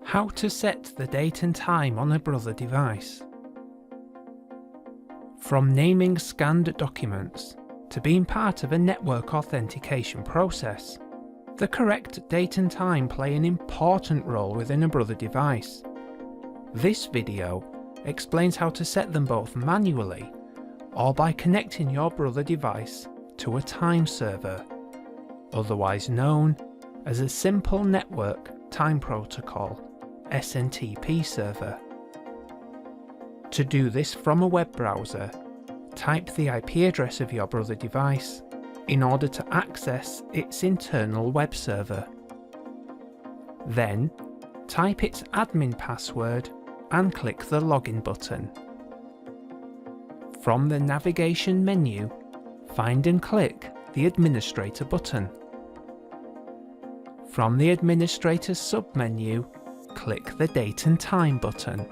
How to set the date and time on a Brother device. From naming scanned documents to being part of a network authentication process, the correct date and time play an important role within a Brother device. This video explains how to set them both manually or by connecting your Brother device to a time server, otherwise known as a Simple Network Time Protocol SNTP server. To do this from a web browser, type the IP address of your Brother device in order to access its internal web server. Then, type its admin password and click the login button. From the navigation menu, find and click the administrator button. From the administrator submenu, click the date and time button.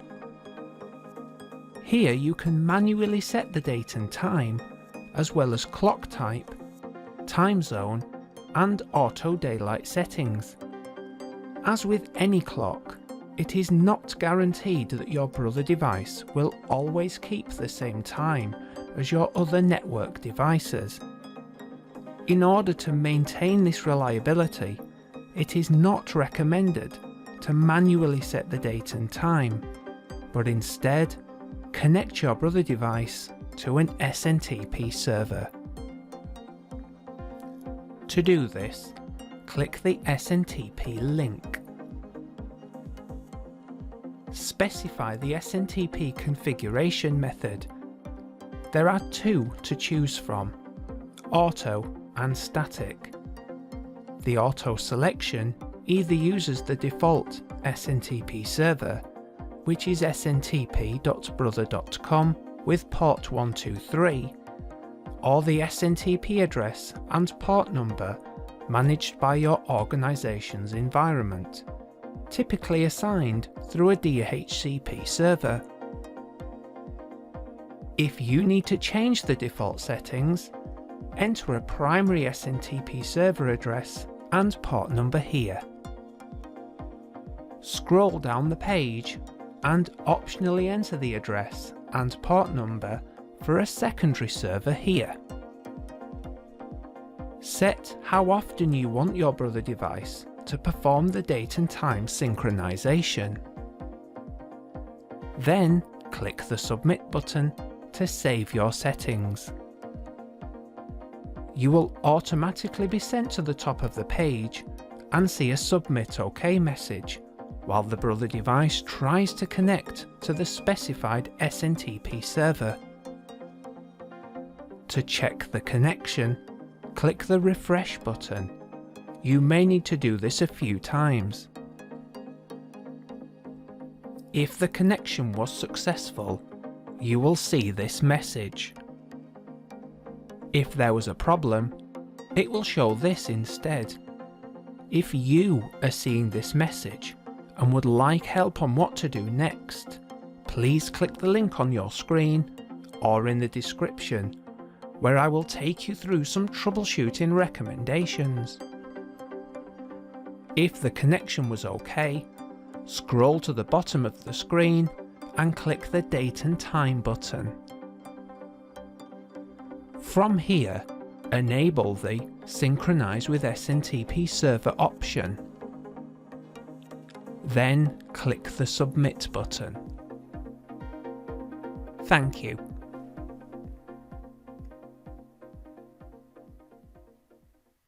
Here you can manually set the date and time, as well as clock type, time zone, and auto daylight settings. As with any clock, it is not guaranteed that your Brother device will always keep the same time as your other network devices. In order to maintain this reliability, it is not recommended to manually set the date and time, but instead connect your Brother device to an SNTP server. To do this, click the SNTP link. Specify the SNTP configuration method. There are two to choose from: auto and static. The auto selection either uses the default SNTP server, which is snTP.brother.com with port 123, or the SNTP address and port number managed by your organization's environment, typically assigned through a DHCP server. If you need to change the default settings, enter a primary SNTP server address and port number here. Scroll down the page and optionally enter the address and port number for a secondary server here. Set how often you want your Brother device to perform the date and time synchronization. Then click the Submit button to save your settings. You will automatically be sent to the top of the page and see a Submit OK message while the Brother device tries to connect to the specified SNTP server. To check the connection, click the Refresh button. You may need to do this a few times. If the connection was successful, you will see this message. If there was a problem, it will show this instead. If you are seeing this message and would like help on what to do next, please click the link on your screen or in the description, where I will take you through some troubleshooting recommendations. If the connection was okay, scroll to the bottom of the screen and click the Date and Time button. From here, enable the Synchronize with SNTP server option. Then click the Submit button. Thank you.